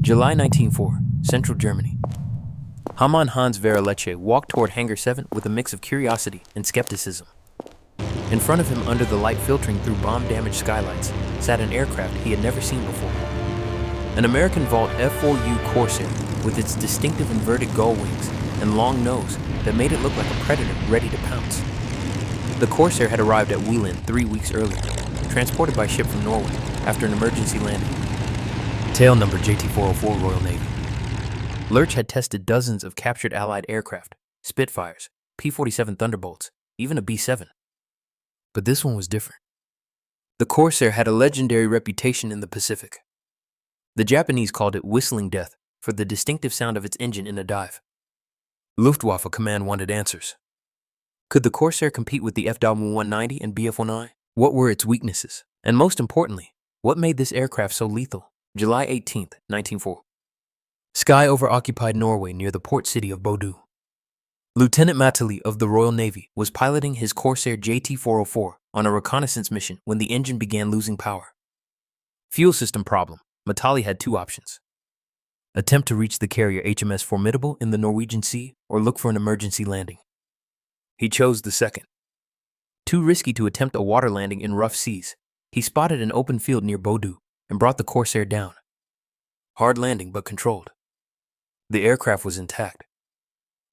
July 1904, Central Germany. Hans Werner Lerche walked toward Hangar 7 with a mix of curiosity and skepticism. In front of him, under the light filtering through bomb-damaged skylights, sat an aircraft he had never seen before. An American Vault F4U Corsair with its distinctive inverted gull wings and long nose that made it look like a predator ready to pounce. The Corsair had arrived at Rechlin 3 weeks earlier, transported by ship from Norway after an emergency landing. Tail number JT404 Royal Navy. Lerche had tested dozens of captured Allied aircraft, Spitfires, P-47 Thunderbolts, even a B-7. But this one was different. The Corsair had a legendary reputation in the Pacific. The Japanese called it whistling death for the distinctive sound of its engine in a dive. Luftwaffe command wanted answers. Could the Corsair compete with the F4U190 and Bf-1I? What were its weaknesses? And most importantly, what made this aircraft so lethal? July 18, 1904. Sky over occupied Norway near the port city of Bodø. Lieutenant Matalie of the Royal Navy was piloting his Corsair JT404 on a reconnaissance mission when the engine began losing power. Fuel system problem. Matalie had two options. Attempt to reach the carrier HMS Formidable in the Norwegian Sea or look for an emergency landing. He chose the second. Too risky to attempt a water landing in rough seas, he spotted an open field near Bodø and brought the Corsair down. Hard landing but controlled. The aircraft was intact.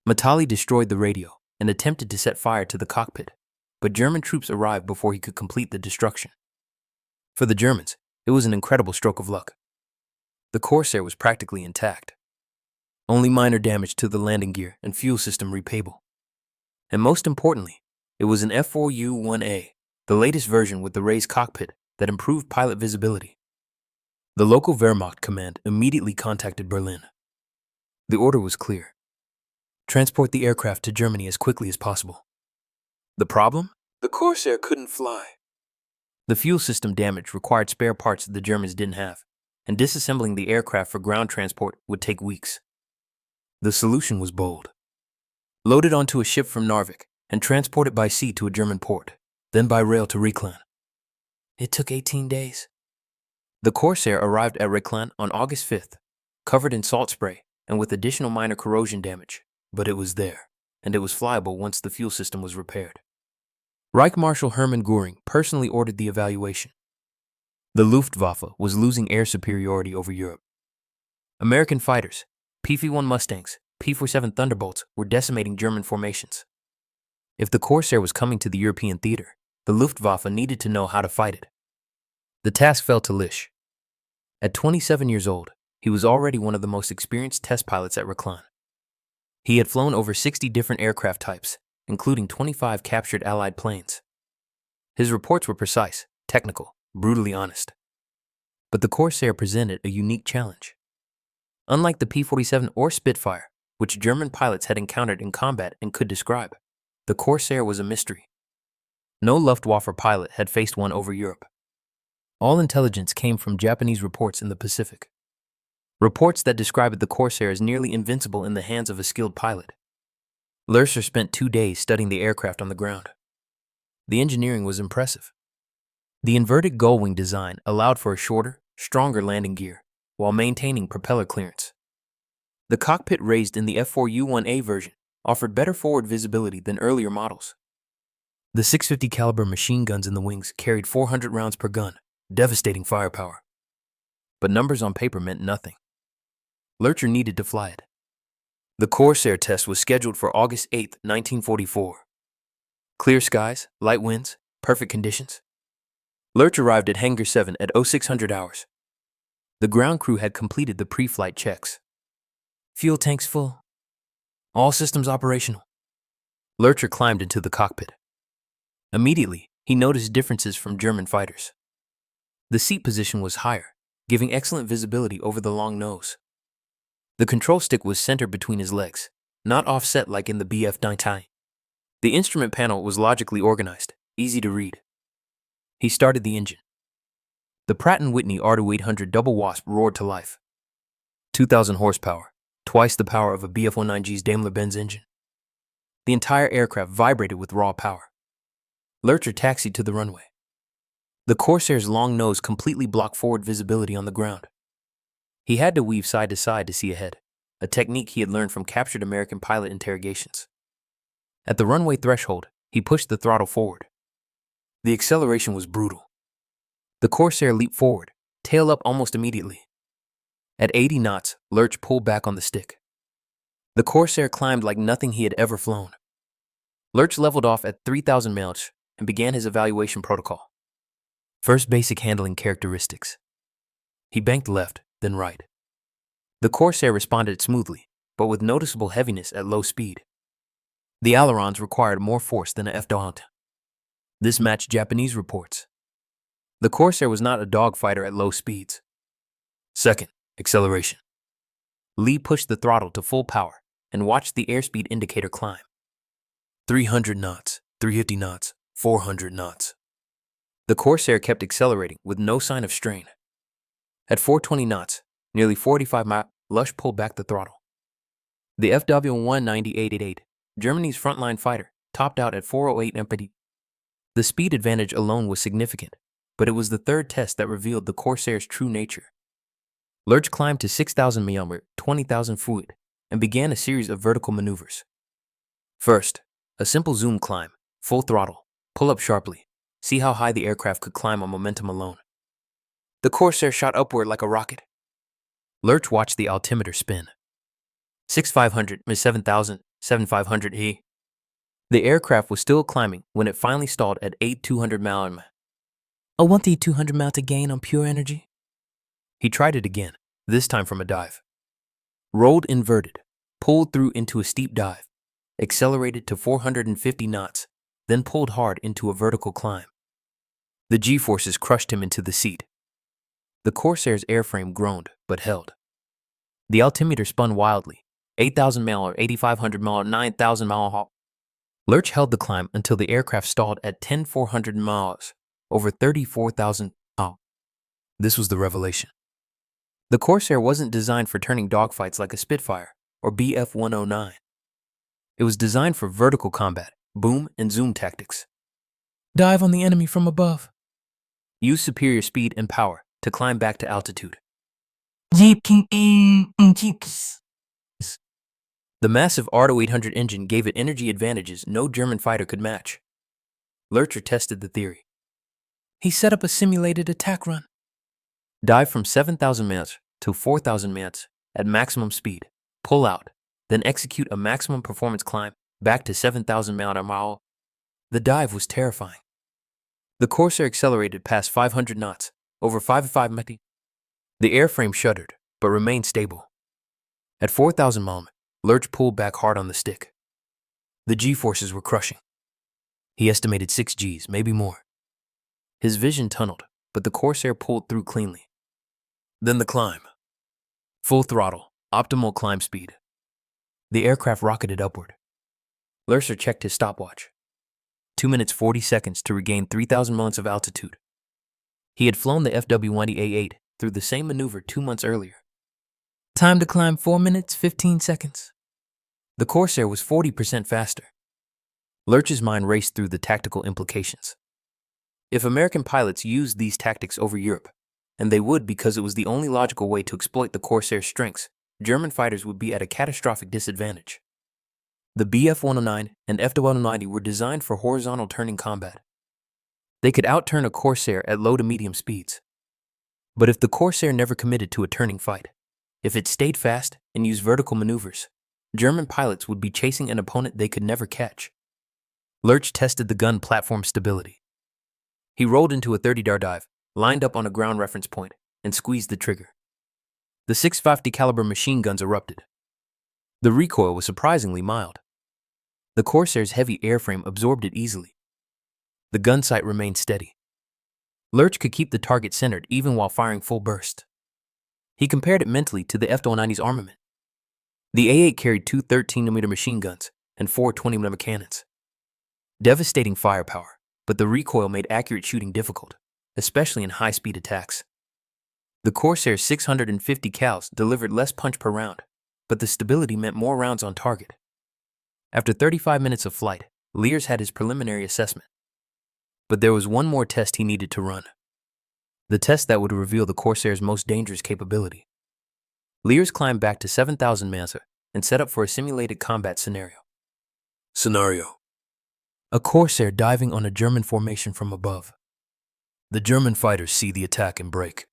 Matalie destroyed the radio and attempted to set fire to the cockpit, but German troops arrived before he could complete the destruction. For the Germans, it was an incredible stroke of luck. The Corsair was practically intact. Only minor damage to the landing gear and fuel system repayable. And most importantly, it was an F4U1A, the latest version with the raised cockpit that improved pilot visibility. The local Wehrmacht command immediately contacted Berlin. The order was clear. Transport the aircraft to Germany as quickly as possible. The problem? The Corsair couldn't fly. The fuel system damage required spare parts that the Germans didn't have, and disassembling the aircraft for ground transport would take weeks. The solution was bold. Load it onto a ship from Narvik and transport it by sea to a German port, then by rail to Rechlin. It took 18 days. The Corsair arrived at Rechlin on August 5th, covered in salt spray and with additional minor corrosion damage, but it was there, and it was flyable once the fuel system was repaired. Reich Marshal Hermann Göring personally ordered the evaluation. The Luftwaffe was losing air superiority over Europe. American fighters, P-51 Mustangs, P-47 Thunderbolts were decimating German formations. If the Corsair was coming to the European theater, the Luftwaffe needed to know how to fight it. The task fell to Lerche. At 27 years old, he was already one of the most experienced test pilots at Rechlin. He had flown over 60 different aircraft types, including 25 captured Allied planes. His reports were precise, technical, brutally honest. But the Corsair presented a unique challenge. Unlike the P-47 or Spitfire, which German pilots had encountered in combat and could describe, the Corsair was a mystery. No Luftwaffe pilot had faced one over Europe. All intelligence came from Japanese reports in the Pacific. Reports that described the Corsair as nearly invincible in the hands of a skilled pilot. Lerche spent 2 days studying the aircraft on the ground. The engineering was impressive. The inverted gull wing design allowed for a shorter, stronger landing gear while maintaining propeller clearance. The cockpit raised in the F4U1A version offered better forward visibility than earlier models. The 650 caliber machine guns in the wings carried 400 rounds per gun, devastating firepower. But numbers on paper meant nothing. Lerche needed to fly it. The Corsair test was scheduled for August 8, 1944. Clear skies, light winds, perfect conditions. Lerche arrived at Hangar 7 at 0600 hours. The ground crew had completed the pre-flight checks. Fuel tanks full. All systems operational. Lerche climbed into the cockpit. Immediately, he noticed differences from German fighters. The seat position was higher, giving excellent visibility over the long nose. The control stick was centered between his legs, not offset like in the Bf-9. The instrument panel was logically organized, easy to read. He started the engine. The Pratt & Whitney R2800 Double Wasp roared to life. 2,000 horsepower, twice the power of a Bf-19G's Daimler-Benz engine. The entire aircraft vibrated with raw power. Lerche taxied to the runway. The Corsair's long nose completely blocked forward visibility on the ground. He had to weave side to side to see ahead, a technique he had learned from captured American pilot interrogations. At the runway threshold, he pushed the throttle forward. The acceleration was brutal. The Corsair leaped forward, tail up almost immediately. At 80 knots, Lerche pulled back on the stick. The Corsair climbed like nothing he had ever flown. Lerche leveled off at 3,000 miles and began his evaluation protocol. First, basic handling characteristics. He banked left, then right. The Corsair responded smoothly, but with noticeable heaviness at low speed. The ailerons required more force than a F4U1A. This matched Japanese reports. The Corsair was not a dogfighter at low speeds. Second, acceleration. Lee pushed the throttle to full power and watched the airspeed indicator climb. 300 knots, 350 knots, 400 knots. The Corsair kept accelerating with no sign of strain. At 420 knots, nearly 45 miles, Lerche pulled back the throttle. The FW19888, Germany's frontline fighter, topped out at 408 mph. The speed advantage alone was significant, but it was the third test that revealed the Corsair's true nature. Lerche climbed to 6,000 mm, 20,000 feet, and began a series of vertical maneuvers. First, a simple zoom climb, full throttle, pull up sharply, see how high the aircraft could climb on momentum alone. The Corsair shot upward like a rocket. Lerche watched the altimeter spin. 6,500, 7,000, 7,500 E. The aircraft was still climbing when it finally stalled at 8,200 miles. I want the 200 miles to gain on pure energy. He tried it again, this time from a dive. Rolled inverted, pulled through into a steep dive, accelerated to 450 knots, then pulled hard into a vertical climb. The G-forces crushed him into the seat. The Corsair's airframe groaned, but held. The altimeter spun wildly, 8,000 miles, 8,500 miles, 9,000 miles. Lerche held the climb until the aircraft stalled at 10,400 miles, over 34,000 miles. This was the revelation. The Corsair wasn't designed for turning dogfights like a Spitfire or Bf-109. It was designed for vertical combat, boom and zoom tactics. Dive on the enemy from above. Use superior speed and power to climb back to altitude. The massive Ardo-800 engine gave it energy advantages no German fighter could match. Lerche tested the theory. He set up a simulated attack run. Dive from 7,000 miles to 4,000 miles at maximum speed, pull out, then execute a maximum performance climb back to 7,000 miles an hour. The dive was terrifying. The Corsair accelerated past 500 knots, over 5 mph. The airframe shuddered, but remained stable. At 4,000 miles, Lerche pulled back hard on the stick. The G-forces were crushing. He estimated 6 Gs, maybe more. His vision tunneled, but the Corsair pulled through cleanly. Then the climb. Full throttle, optimal climb speed. The aircraft rocketed upward. Lerche checked his stopwatch. 2 minutes 40 seconds to regain 3,000 miles of altitude. He had flown the FW1A8 through the same maneuver 2 months earlier. Time to climb 4 minutes 15 seconds. The Corsair was 40% faster. Lerche's mind raced through the tactical implications. If American pilots used these tactics over Europe, and they would because it was the only logical way to exploit the Corsair's strengths, German fighters would be at a catastrophic disadvantage. The Bf-109 and FW190 were designed for horizontal turning combat. They could outturn a Corsair at low to medium speeds. But if the Corsair never committed to a turning fight, if it stayed fast and used vertical maneuvers, German pilots would be chasing an opponent they could never catch. Lerche tested the gun platform stability. He rolled into a 30-yard dive, lined up on a ground reference point, and squeezed the trigger. The 650 caliber machine guns erupted. The recoil was surprisingly mild. The Corsair's heavy airframe absorbed it easily. The gun sight remained steady. Lerche could keep the target centered even while firing full burst. He compared it mentally to the FW190's armament. The A8 carried 2 13mm machine guns and 4 20mm cannons. Devastating firepower, but the recoil made accurate shooting difficult, especially in high-speed attacks. The Corsair's 650 cals delivered less punch per round, but the stability meant more rounds on target. After 35 minutes of flight, Lerche had his preliminary assessment. But there was one more test he needed to run. The test that would reveal the Corsair's most dangerous capability. Lerche climbed back to 7,000 Meter and set up for a simulated combat scenario. A Corsair diving on a German formation from above. The German fighters see the attack and brake.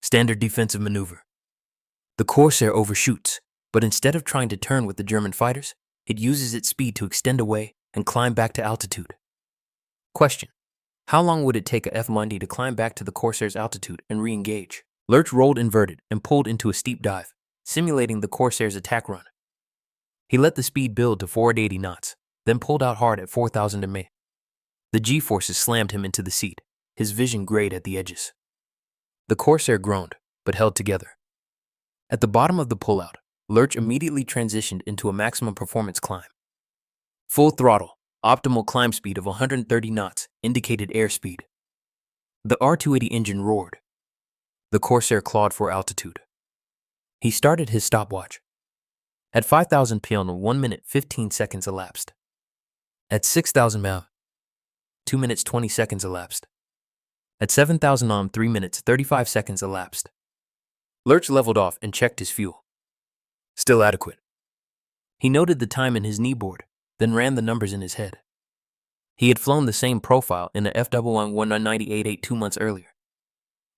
Standard defensive maneuver. The Corsair overshoots, but instead of trying to turn with the German fighters, it uses its speed to extend away and climb back to altitude. Question: how long would it take a F-1A to climb back to the Corsair's altitude and re-engage? Lerche rolled inverted and pulled into a steep dive, simulating the Corsair's attack run. He let the speed build to 480 knots, then pulled out hard at 4,000 m. The G-forces slammed him into the seat, his vision grayed at the edges. The Corsair groaned, but held together. At the bottom of the pullout, Lerche immediately transitioned into a maximum performance climb. Full throttle, optimal climb speed of 130 knots indicated airspeed. The R-280 engine roared. The Corsair clawed for altitude. He started his stopwatch. At 5,000 pl, 1 minute 15 seconds elapsed. At 6,000 mil, 2 minutes 20 seconds elapsed. At 7,000 om, 3 minutes 35 seconds elapsed. Lerche leveled off and checked his fuel. Still adequate. He noted the time in his kneeboard, then ran the numbers in his head. He had flown the same profile in the F4U1A 2 months earlier.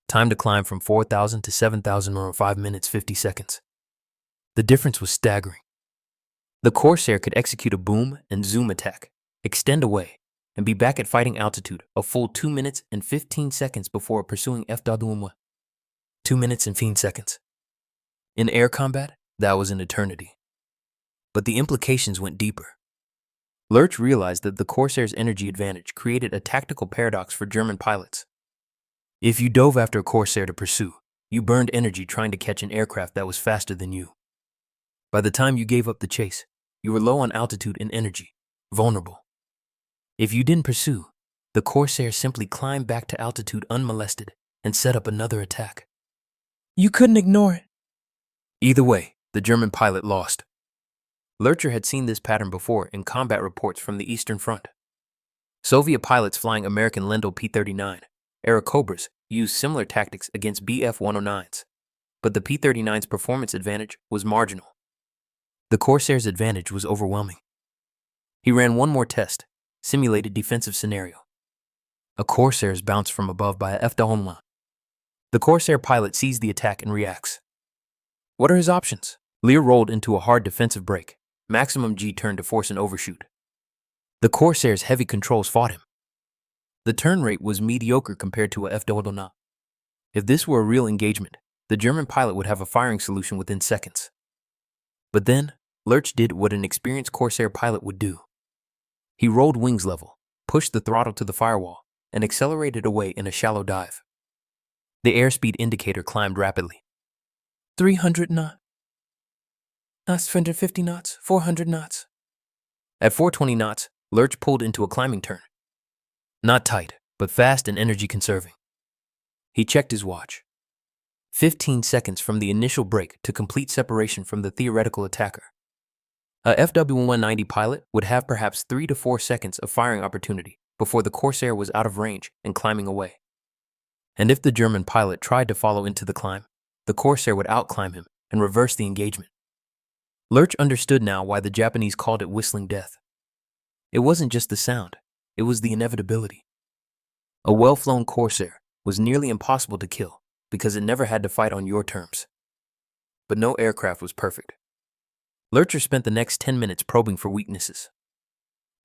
Time to climb from 4,000 to 7,000 or 5 minutes 50 seconds. The difference was staggering. The Corsair could execute a boom and zoom attack, extend away, and be back at fighting altitude a full 2 minutes and 15 seconds before pursuing F4U1A. 2 minutes and 15 seconds. In air combat, that was an eternity. But the implications went deeper. Lerche realized that the Corsair's energy advantage created a tactical paradox for German pilots. If you dove after a Corsair to pursue, you burned energy trying to catch an aircraft that was faster than you. By the time you gave up the chase, you were low on altitude and energy, vulnerable. If you didn't pursue, the Corsair simply climbed back to altitude unmolested and set up another attack. You couldn't ignore it. Either way, the German pilot lost. Lerche had seen this pattern before in combat reports from the Eastern Front. Soviet pilots flying American Lendl P-39 era Cobras used similar tactics against Bf-109s, but the P-39's performance advantage was marginal. The Corsair's advantage was overwhelming. He ran one more test, simulated defensive scenario. A Corsair is bounced from above by a F4U1A. The Corsair pilot sees the attack and reacts. What are his options? Lerche rolled into a hard defensive brake, maximum G turn to force an overshoot. The Corsair's heavy controls fought him. The turn rate was mediocre compared to a F4U1A. If this were a real engagement, the German pilot would have a firing solution within seconds. But then, Lerche did what an experienced Corsair pilot would do. He rolled wings level, pushed the throttle to the firewall, and accelerated away in a shallow dive. The airspeed indicator climbed rapidly. 300 knots, 350 knots, 400 knots. At 420 knots, Lerche pulled into a climbing turn. Not tight, but fast and energy conserving. He checked his watch. 15 seconds from the initial brake to complete separation from the theoretical attacker. A F4U190 pilot would have perhaps 3 to 4 seconds of firing opportunity before the Corsair was out of range and climbing away. And if the German pilot tried to follow into the climb, the Corsair would outclimb him and reverse the engagement. Lerche understood now why the Japanese called it whistling death. It wasn't just the sound, it was the inevitability. A well-flown Corsair was nearly impossible to kill because it never had to fight on your terms. But no aircraft was perfect. Lerche spent the next 10 minutes probing for weaknesses.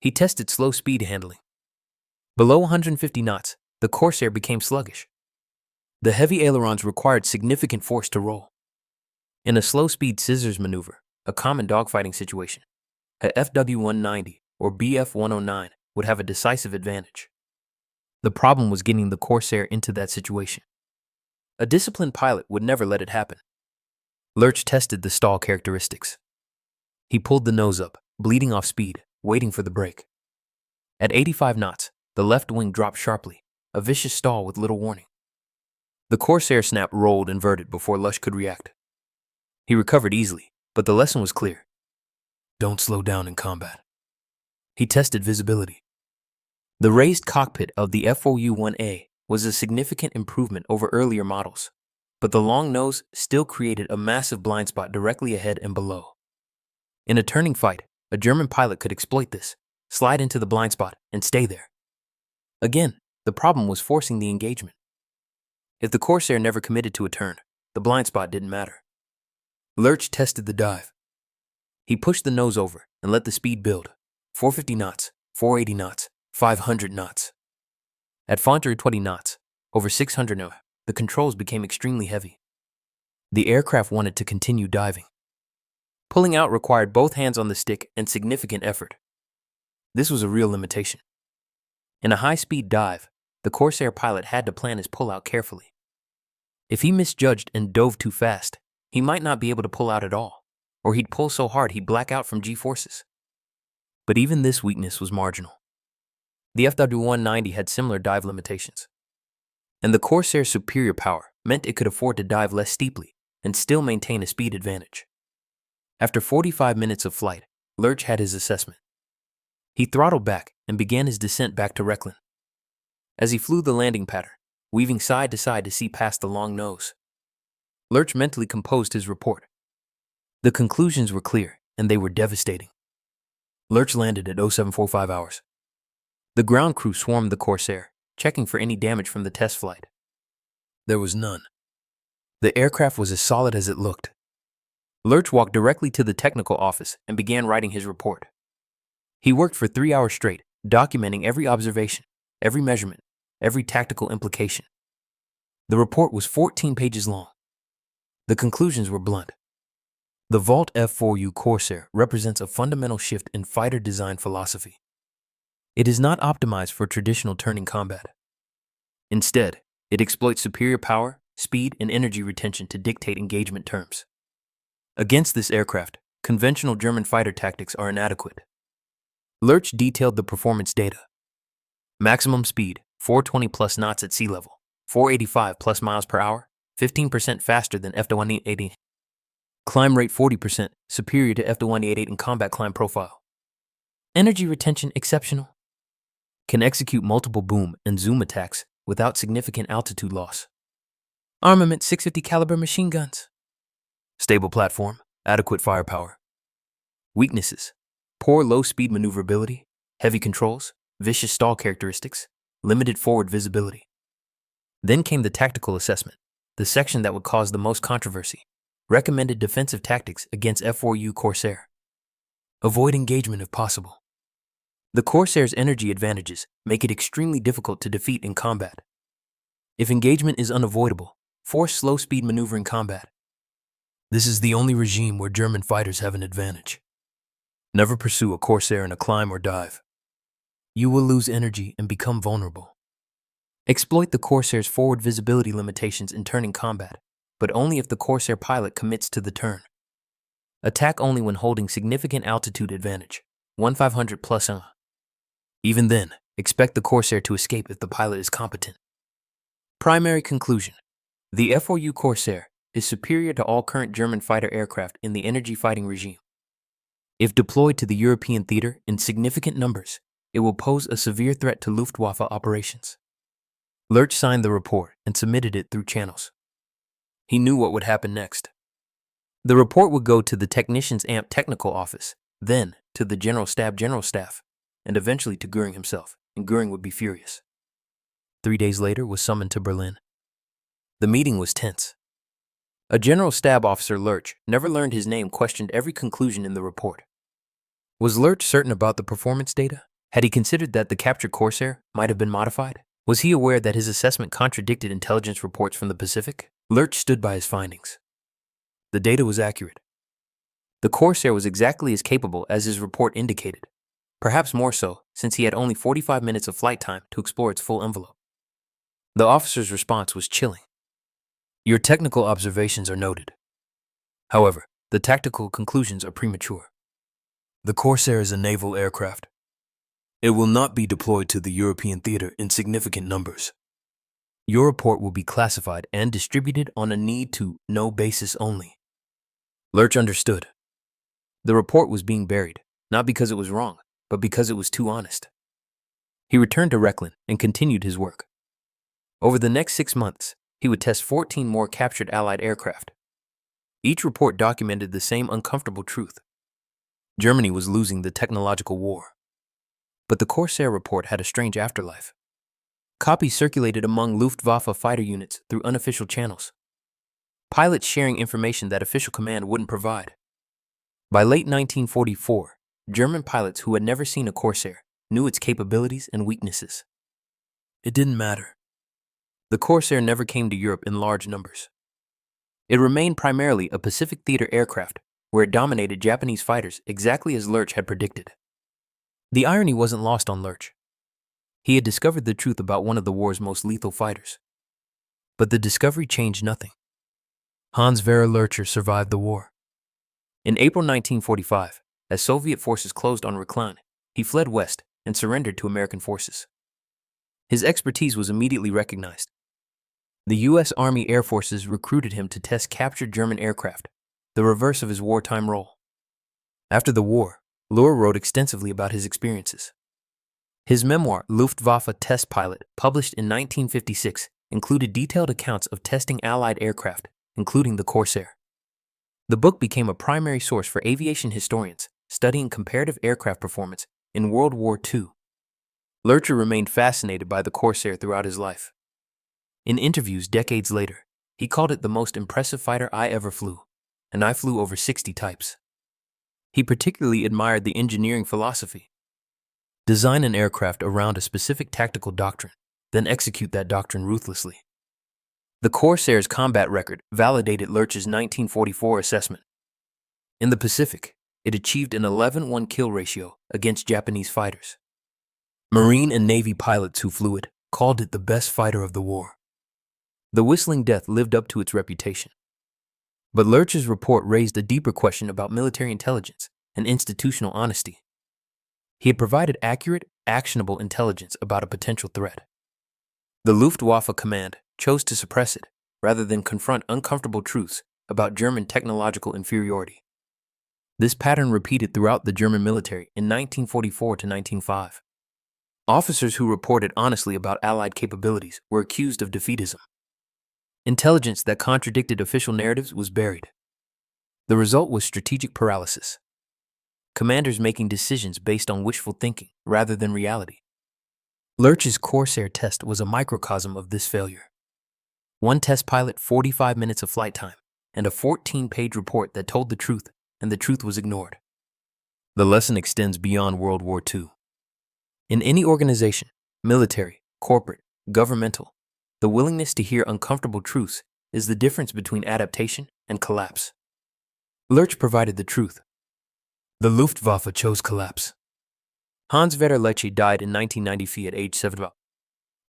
He tested slow speed handling. Below 150 knots, the Corsair became sluggish. The heavy ailerons required significant force to roll. In a slow-speed scissors maneuver, a common dogfighting situation, a F4U190 or Bf-109 would have a decisive advantage. The problem was getting the Corsair into that situation. A disciplined pilot would never let it happen. Lerche tested the stall characteristics. He pulled the nose up, bleeding off speed, waiting for the brake. At 85 knots, the left wing dropped sharply, a vicious stall with little warning. The Corsair snap rolled inverted before Lerche could react. He recovered easily, but the lesson was clear. Don't slow down in combat. He tested visibility. The raised cockpit of the F4U1A was a significant improvement over earlier models. but the long nose still created a massive blind spot directly ahead and below. In a turning fight, a German pilot could exploit this, slide into the blind spot, and stay there. Again, the problem was forcing the engagement. If the Corsair never committed to a turn, the blind spot didn't matter. Lerche tested the dive. He pushed the nose over and let the speed build. 450 knots, 480 knots, 500 knots. At 420 knots, over 600 knots, the controls became extremely heavy. The aircraft wanted to continue diving. Pulling out required both hands on the stick and significant effort. This was a real limitation. In a high-speed dive, the Corsair pilot had to plan his pullout carefully. If he misjudged and dove too fast, he might not be able to pull out at all, or he'd pull so hard he'd black out from G-forces. But even this weakness was marginal. The FW-190 had similar dive limitations. And the Corsair's superior power meant it could afford to dive less steeply and still maintain a speed advantage. After 45 minutes of flight, Lerche had his assessment. He throttled back and began his descent back to Rechlin. As he flew the landing pattern, weaving side to side to see past the long nose, Lerche mentally composed his report. The conclusions were clear, and they were devastating. Lerche landed at 0745 hours. The ground crew swarmed the Corsair, checking for any damage from the test flight. There was none. The aircraft was as solid as it looked. Lerche walked directly to the technical office and began writing his report. He worked for 3 hours straight, documenting every observation, every measurement, every tactical implication. The report was 14 pages long. The conclusions were blunt. The Vault F4U Corsair represents a fundamental shift in fighter design philosophy. It is not optimized for traditional turning combat. Instead, it exploits superior power, speed, and energy retention to dictate engagement terms. Against this aircraft, conventional German fighter tactics are inadequate. Lerche detailed the performance data. Maximum speed, 420 plus knots at sea level, 485 plus miles per hour, 15% faster than F180. Climb rate 40%, superior to F188 in combat climb profile. Energy retention exceptional. Can execute multiple boom and zoom attacks without significant altitude loss. Armament 650 caliber machine guns. Stable platform, adequate firepower. Weaknesses: poor low-speed maneuverability, heavy controls, vicious stall characteristics, limited forward visibility. Then came the tactical assessment, the section that would cause the most controversy. Recommended defensive tactics against F4U Corsair. Avoid engagement if possible. The Corsair's energy advantages make it extremely difficult to defeat in combat. If engagement is unavoidable, force slow-speed maneuver in combat. This is the only regime where German fighters have an advantage. Never pursue a Corsair in a climb or dive. You will lose energy and become vulnerable. Exploit the Corsair's forward visibility limitations in turning combat, but only if the Corsair pilot commits to the turn. Attack only when holding significant altitude advantage, 1500 plus. Even then, expect the Corsair to escape if the pilot is competent. Primary conclusion: the F4U Corsair is superior to all current German fighter aircraft in the energy fighting regime. If deployed to the European theater in significant numbers, it will pose a severe threat to Luftwaffe operations. Lerche signed the report and submitted it through channels. He knew what would happen next. The report would go to the Technicians AMP technical office, then to the General Staff, and eventually to Göring himself, and Göring would be furious. 3 days later was summoned to Berlin. The meeting was tense. A General Stab officer, Lerche, never learned his name, questioned every conclusion in the report. Was Lerche certain about the performance data? Had he considered that the captured Corsair might have been modified? Was he aware that his assessment contradicted intelligence reports from the Pacific? Lerche stood by his findings. The data was accurate. The Corsair was exactly as capable as his report indicated, perhaps more so, since he had only 45 minutes of flight time to explore its full envelope. The officer's response was chilling. Your technical observations are noted. However, the tactical conclusions are premature. The Corsair is a naval aircraft. It will not be deployed to the European theater in significant numbers. Your report will be classified and distributed on a need-to-know basis only. Lerche understood. The report was being buried, not because it was wrong, but because it was too honest. He returned to Rechlin and continued his work. Over the next 6 months, he would test 14 more captured Allied aircraft. Each report documented the same uncomfortable truth. Germany was losing the technological war. But the Corsair report had a strange afterlife. Copies circulated among Luftwaffe fighter units through unofficial channels. Pilots sharing information that official command wouldn't provide. By late 1944, German pilots who had never seen a Corsair knew its capabilities and weaknesses. It didn't matter. The Corsair never came to Europe in large numbers. It remained primarily a Pacific theater aircraft, where it dominated Japanese fighters exactly as Lerche had predicted. The irony wasn't lost on Lerche. He had discovered the truth about one of the war's most lethal fighters. But the discovery changed nothing. Hans Werner Lerche survived the war. In April 1945, as Soviet forces closed on Rechlin, he fled west and surrendered to American forces. His expertise was immediately recognized. The U.S. Army Air Forces recruited him to test captured German aircraft, the reverse of his wartime role. After the war, Lerche wrote extensively about his experiences. His memoir, Luftwaffe Test Pilot, published in 1956, included detailed accounts of testing Allied aircraft, including the Corsair. The book became a primary source for aviation historians studying comparative aircraft performance in World War II. Lerche remained fascinated by the Corsair throughout his life. In interviews decades later, he called it the most impressive fighter I ever flew, and I flew over 60 types. He particularly admired the engineering philosophy. Design an aircraft around a specific tactical doctrine, then execute that doctrine ruthlessly. The Corsair's combat record validated Lerche's 1944 assessment. In the Pacific, it achieved an 11-1 kill ratio against Japanese fighters. Marine and Navy pilots who flew it called it the best fighter of the war. The Whistling Death lived up to its reputation. But Lerche's report raised a deeper question about military intelligence and institutional honesty. He had provided accurate, actionable intelligence about a potential threat. The Luftwaffe command chose to suppress it rather than confront uncomfortable truths about German technological inferiority. This pattern repeated throughout the German military in 1944 to 1945. Officers who reported honestly about Allied capabilities were accused of defeatism. Intelligence that contradicted official narratives was buried. The result was strategic paralysis. Commanders making decisions based on wishful thinking rather than reality. Lerche's Corsair test was a microcosm of this failure. One test pilot, 45 minutes of flight time, and a 14-page report that told the truth, and the truth was ignored. The lesson extends beyond World War II. In any organization, military, corporate, governmental, the willingness to hear uncomfortable truths is the difference between adaptation and collapse. Lerche provided the truth. The Luftwaffe chose collapse. Hans Werner Lerche died in 1993 at age 70.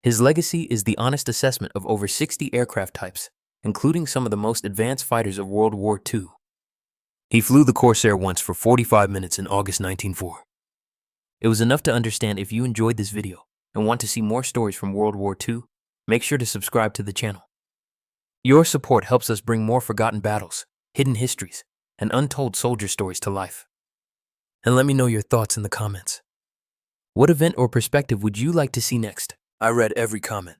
His legacy is the honest assessment of over 60 aircraft types, including some of the most advanced fighters of World War II. He flew the Corsair once for 45 minutes in August 1904. It was enough to understand if you enjoyed this video and want to see more stories from World War II, make sure to subscribe to the channel. Your support helps us bring more forgotten battles, hidden histories, and untold soldier stories to life. And let me know your thoughts in the comments. What event or perspective would you like to see next? I read every comment.